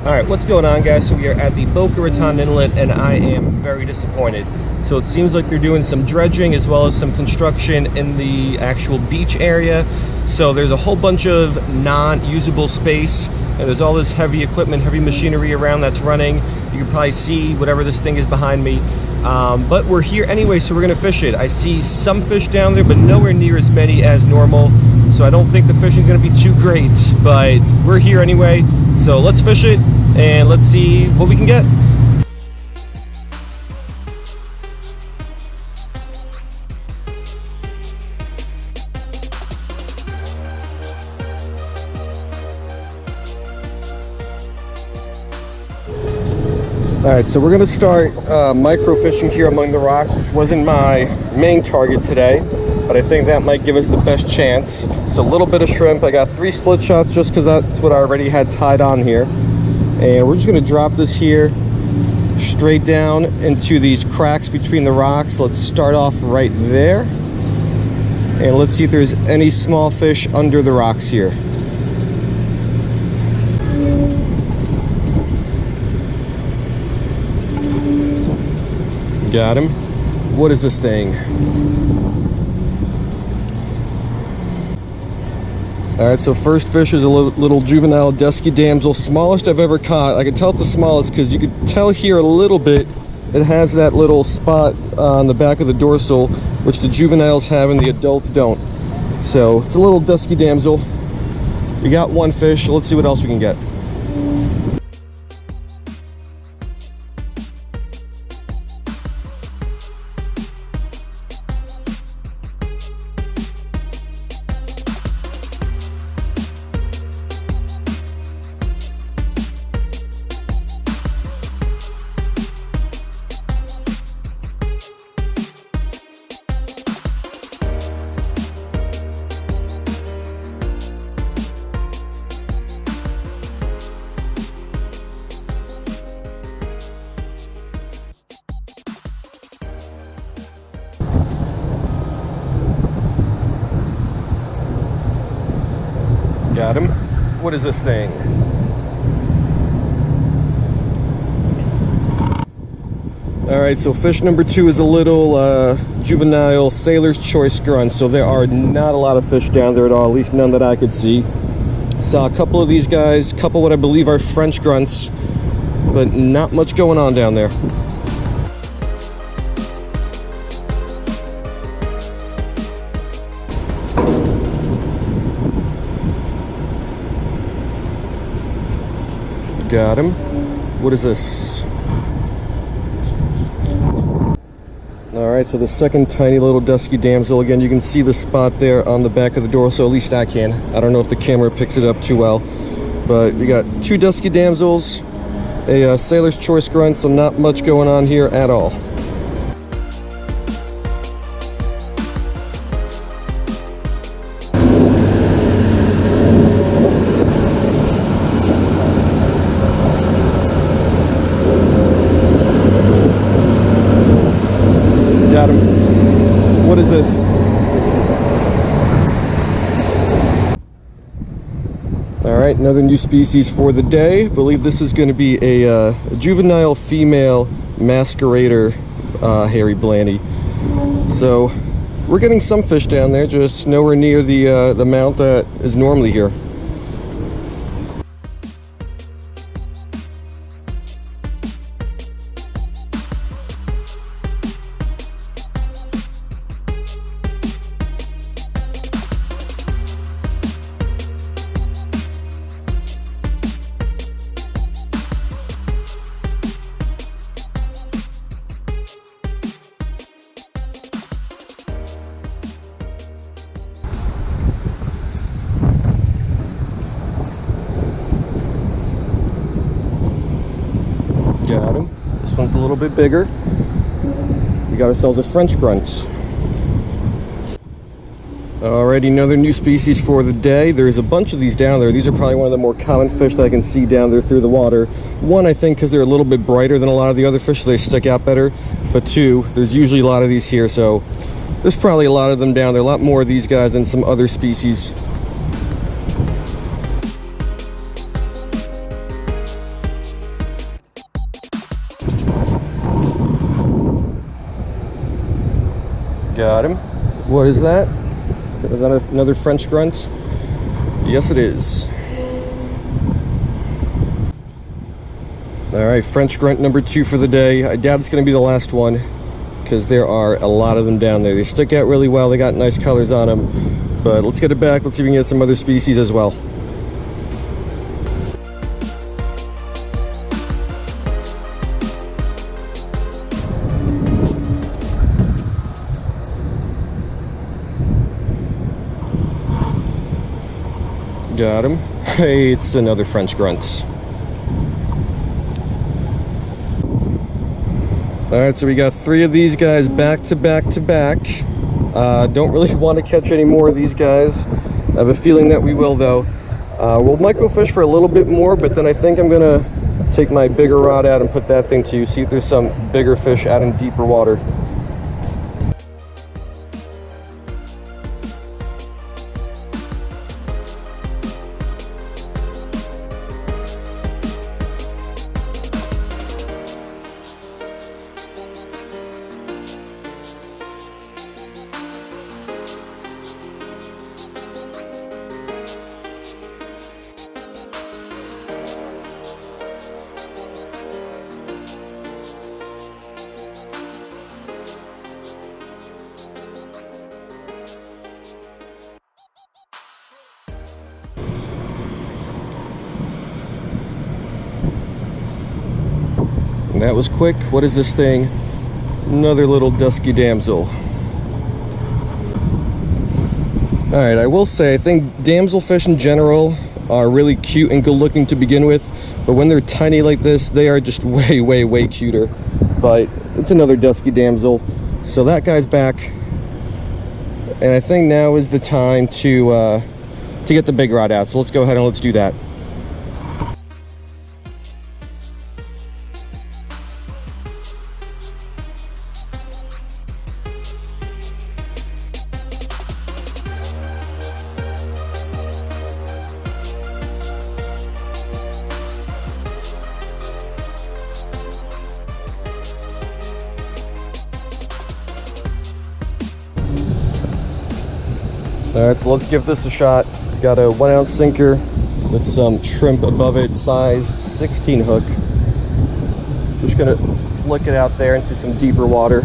Alright, what's going on, guys? So we are at the Boca Raton Inlet and I am very disappointed. So it seems like they're doing some dredging as well as some construction in the actual beach area. So there's a whole bunch of non-usable space and there's all this heavy equipment, heavy machinery around that's running. You can probably see whatever this thing is behind me. But we're here anyway, so we're gonna fish it. I see some fish down there, but nowhere near as many as normal. So I don't think the fishing's gonna be too great, but we're here anyway. So let's fish it and let's see what we can get. Alright, so we're going to start micro fishing here among the rocks, which wasn't my main target today, but I think that might give us the best chance. So a little bit of shrimp. I got 3 split shots just because that's what I already had tied on here. And we're just going to drop this here straight down into these cracks between the rocks. Let's start off right there. And let's see if there's any small fish under the rocks here. Got him. What is this thing? Alright, so first fish is a little juvenile dusky damsel, smallest I've ever caught. I can tell it's the smallest because you can tell here a little bit it has that little spot on the back of the dorsal, which the juveniles have and the adults don't. So it's a little dusky damsel. We got one fish. Let's see what else we can get. Got him. What is this thing? Alright, so fish number 2 is a little juvenile sailor's choice grunt. So there are not a lot of fish down there at all, at least none that I could see. Saw a couple of these guys, couple what I believe are French grunts, but not much going on down there. Got him. What is this? Alright, so the second tiny little dusky damsel. Again, you can see the spot there on the back of the dorsal, at least I can. I don't know if the camera picks it up too well. But we got 2 dusky damsels, a sailor's choice grunt, so not much going on here at all. Got him. What is this? Alright, another new species for the day. I believe this is going to be a juvenile female masquerader hairy blanny. So we're getting some fish down there, just nowhere near the amount that is normally here. Got him. This one's a little bit bigger. We got ourselves a French grunt. Alrighty, another new species for the day. There's a bunch of these down there. These are probably one of the more common fish that I can see down there through the water. One, I think, because they're a little bit brighter than a lot of the other fish, so they stick out better. But 2, there's usually a lot of these here, so there's probably a lot of them down there. A lot more of these guys than some other species. Got him. What is that? Is that another French grunt? Yes, it is. All right, French grunt number 2 for the day. I doubt it's going to be the last one because there are a lot of them down there. They stick out really well. They got nice colors on them. But let's get it back. Let's see if we can get some other species as well. Got him. Hey, it's another French grunt. Alright, so we got 3 of these guys back to back to back. Don't really want to catch any more of these guys. I have a feeling that we will, though. We'll microfish for a little bit more, but then I think I'm going to take my bigger rod out and put that thing to use, see if there's some bigger fish out in deeper water. That was quick. What is this thing? Another little dusky damsel. Alright, I will say, I think damselfish in general are really cute and good looking to begin with, but when they're tiny like this, they are just way, way, way cuter. But it's another dusky damsel. So that guy's back. And I think now is the time to get the big rod out. So let's go ahead and let's do that. Alright, so let's give this a shot. Got a 1 ounce sinker with some shrimp above it, size 16 hook. Just gonna flick it out there into some deeper water.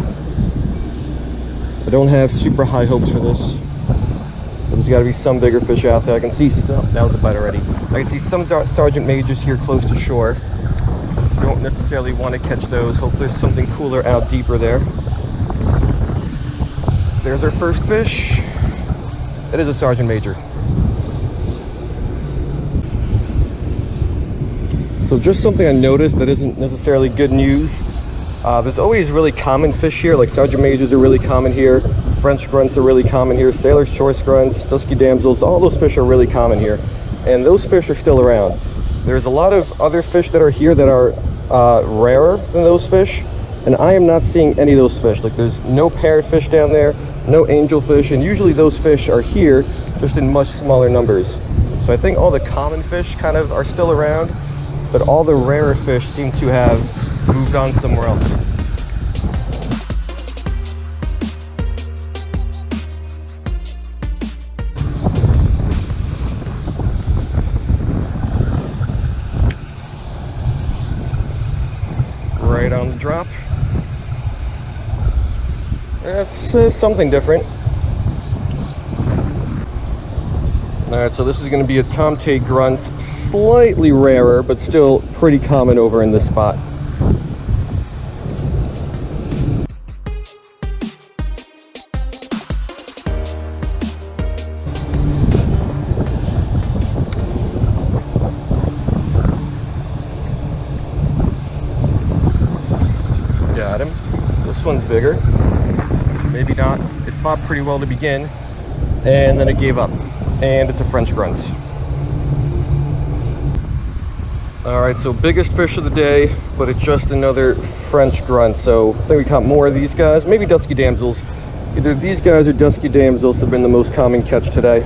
I don't have super high hopes for this. But there's gotta be some bigger fish out there. I can see some, that was a bite already. I can see some sergeant majors here close to shore. Don't necessarily want to catch those. Hopefully there's something cooler out deeper there. There's our first fish. It is a sergeant major. So just something I noticed that isn't necessarily good news. There's always really common fish here, like sergeant majors are really common here, French grunts are really common here, sailor's choice grunts, dusky damsels, all those fish are really common here. And those fish are still around. There's a lot of other fish that are here that are rarer than those fish, and I am not seeing any of those fish. Like there's no parrotfish down there, no angelfish, and usually those fish are here just in much smaller numbers. So I think all the common fish kind of are still around, but all the rarer fish seem to have moved on somewhere else. Right on the drop. That's something different. Alright, so this is going to be a tomtate grunt, slightly rarer, but still pretty common over in this spot. Got him. This one's bigger. Maybe not. It fought pretty well to begin, and then it gave up. And it's a French grunt. Alright, so biggest fish of the day, but it's just another French grunt. So I think we caught more of these guys, maybe dusky damsels. Either these guys or dusky damsels have been the most common catch today.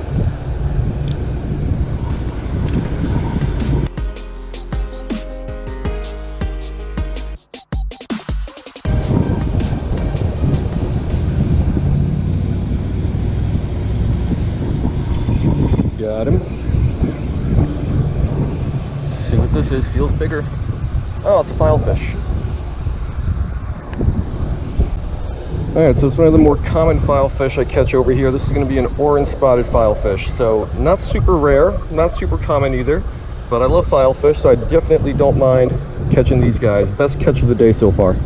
Got him. Let's see what this is. Feels bigger. Oh, it's a filefish. Alright, so it's one of the more common filefish I catch over here. This is going to be an orange spotted filefish. So not super rare, not super common either. But I love filefish, so I definitely don't mind catching these guys. Best catch of the day so far.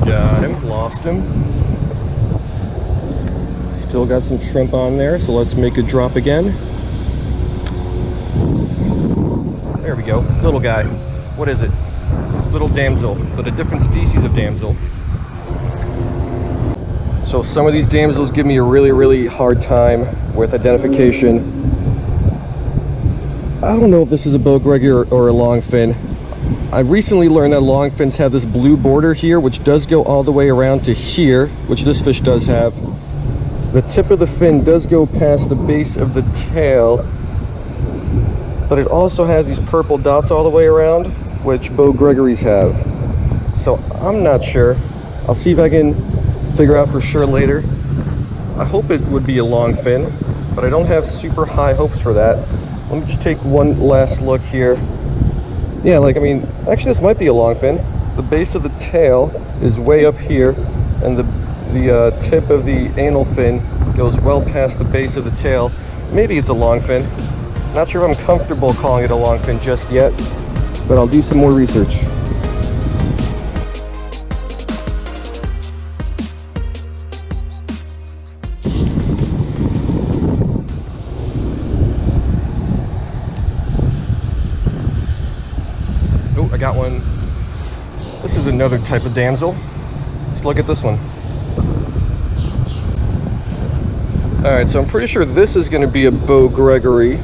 Got him, lost him. Still got some shrimp on there, so let's make a drop again. There we go, little guy. What is it? Little damsel, but a different species of damsel. So some of these damsels give me a really hard time with identification. I don't know if this is a bowgreggy or a longfin. I recently learned that longfins have this blue border here, which does go all the way around to here, which this fish does have. The tip of the fin does go past the base of the tail, but it also has these purple dots all the way around, which bowgreggaries have. So I'm not sure. I'll see if I can figure out for sure later. I hope it would be a longfin, but I don't have super high hopes for that. Let me just take one last look here. Yeah, actually this might be a longfin. The base of the tail is way up here, and the tip of the anal fin goes well past the base of the tail. Maybe it's a longfin. Not sure if I'm comfortable calling it a longfin just yet, but I'll do some more research. Oh, I got one. This is another type of damsel. Let's look at this one. Alright, so I'm pretty sure this is going to be a bowgreggery.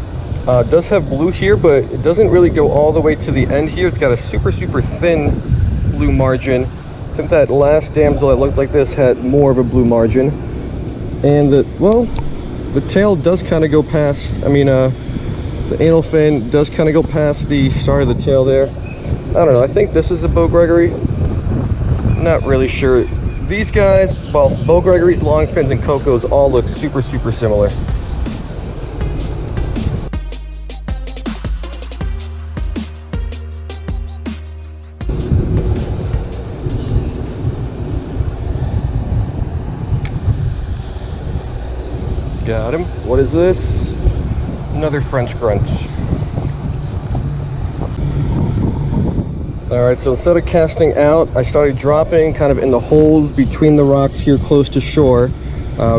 It does have blue here, but it doesn't really go all the way to the end here. It's got a super thin blue margin. I think that last damsel that looked like this had more of a blue margin. And the tail does kind of go past, the anal fin does kind of go past the start of the tail there. I don't know, I think this is a bowgreggery. Not really sure. These guys, well, bowgreggaries, longfins, and cocos all look super similar. Got him. What is this? Another French grunt. Alright, so instead of casting out, I started dropping kind of in the holes between the rocks here close to shore.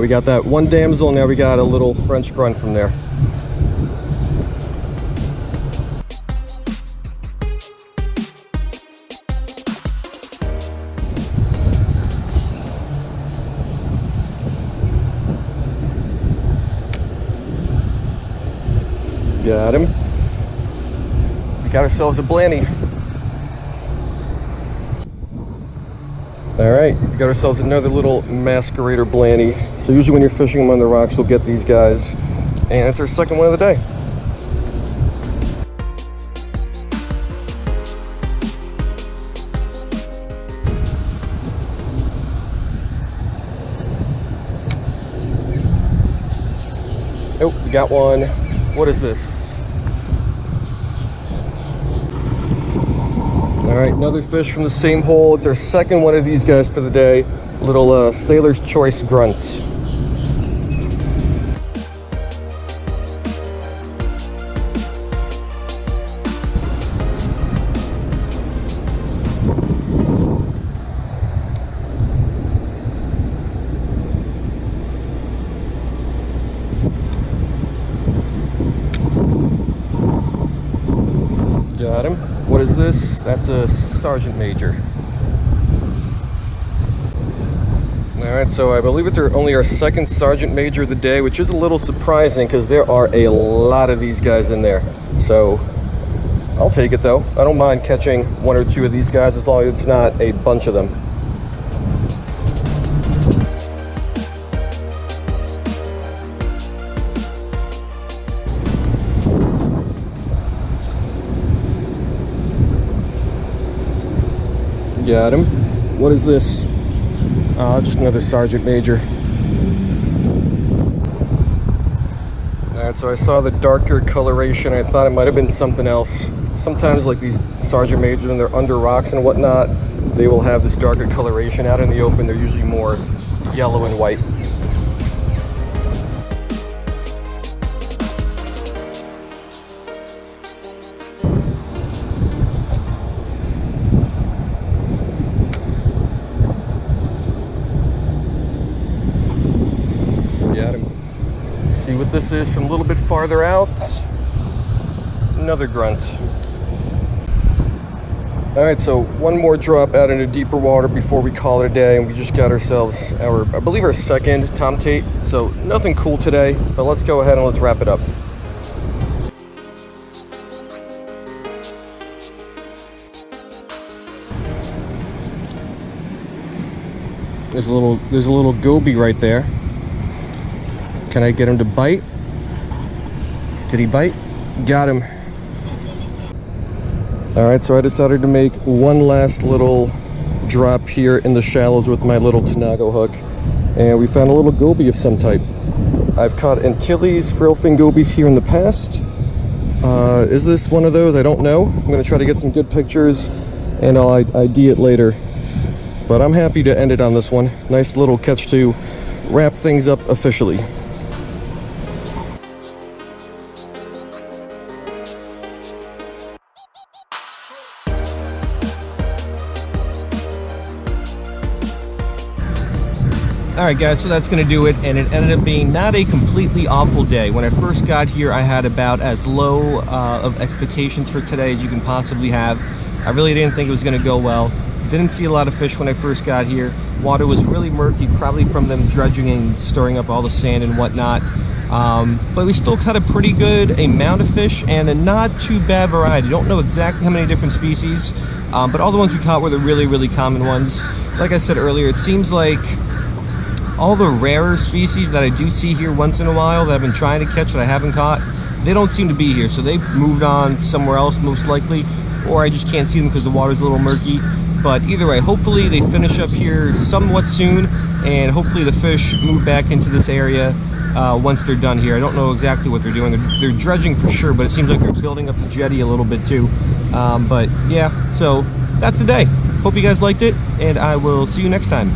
We got that one damsel, now we got a little French grunt from there. Got him. We got ourselves a blanny. Alright, we got ourselves another little masquerader blanny. So usually when you're fishing them on the rocks, you'll get these guys. And it's our second one of the day. Oh, we got one. What is this? Alright, another fish from the same hole. It's our second one of these guys for the day. Little sailor's choice grunt. Got him. What is this? That's a sergeant major. Alright, so I believe it's only our second sergeant major of the day, which is a little surprising because there are a lot of these guys in there. So I'll take it though. I don't mind catching one or two of these guys as long as it's not a bunch of them. Got him. What is this? Just another Sergeant Major. Alright, so I saw the darker coloration. I thought it might have been something else. Sometimes like these Sergeant Majors, when they're under rocks and whatnot, they will have this darker coloration. Out in the open, they're usually more yellow and white. Got him. Let's see what this is from a little bit farther out. Another grunt. Alright, so one more drop out into deeper water before we call it a day, and we just got ourselves I believe our second tomtate. So nothing cool today, but let's go ahead and let's wrap it up. There's a little goby right there. Can I get him to bite? Did he bite? Got him. Alright, so I decided to make one last little drop here in the shallows with my little Tanago hook. And we found a little goby of some type. I've caught Antilles, frillfin gobies here in the past. Is this one of those? I don't know. I'm going to try to get some good pictures and I'll ID it later. But I'm happy to end it on this one. Nice little catch to wrap things up officially. Alright guys, so that's going to do it, and it ended up being not a completely awful day. When I first got here, I had about as low of expectations for today as you can possibly have. I really didn't think it was going to go well. Didn't see a lot of fish when I first got here. Water was really murky, probably from them dredging and stirring up all the sand and whatnot. But we still caught a pretty good amount of fish and a not too bad variety. Don't know exactly how many different species, but all the ones we caught were the really, really common ones. Like I said earlier, it seems like all the rarer species that I do see here once in a while that I've been trying to catch that I haven't caught, they don't seem to be here. So they've moved on somewhere else most likely, or I just can't see them because the water's a little murky. But either way, hopefully they finish up here somewhat soon, and hopefully the fish move back into this area once they're done here. I don't know exactly what they're doing. They're dredging for sure, but it seems like they're building up the jetty a little bit too. But yeah, so that's the day. Hope you guys liked it, and I will see you next time.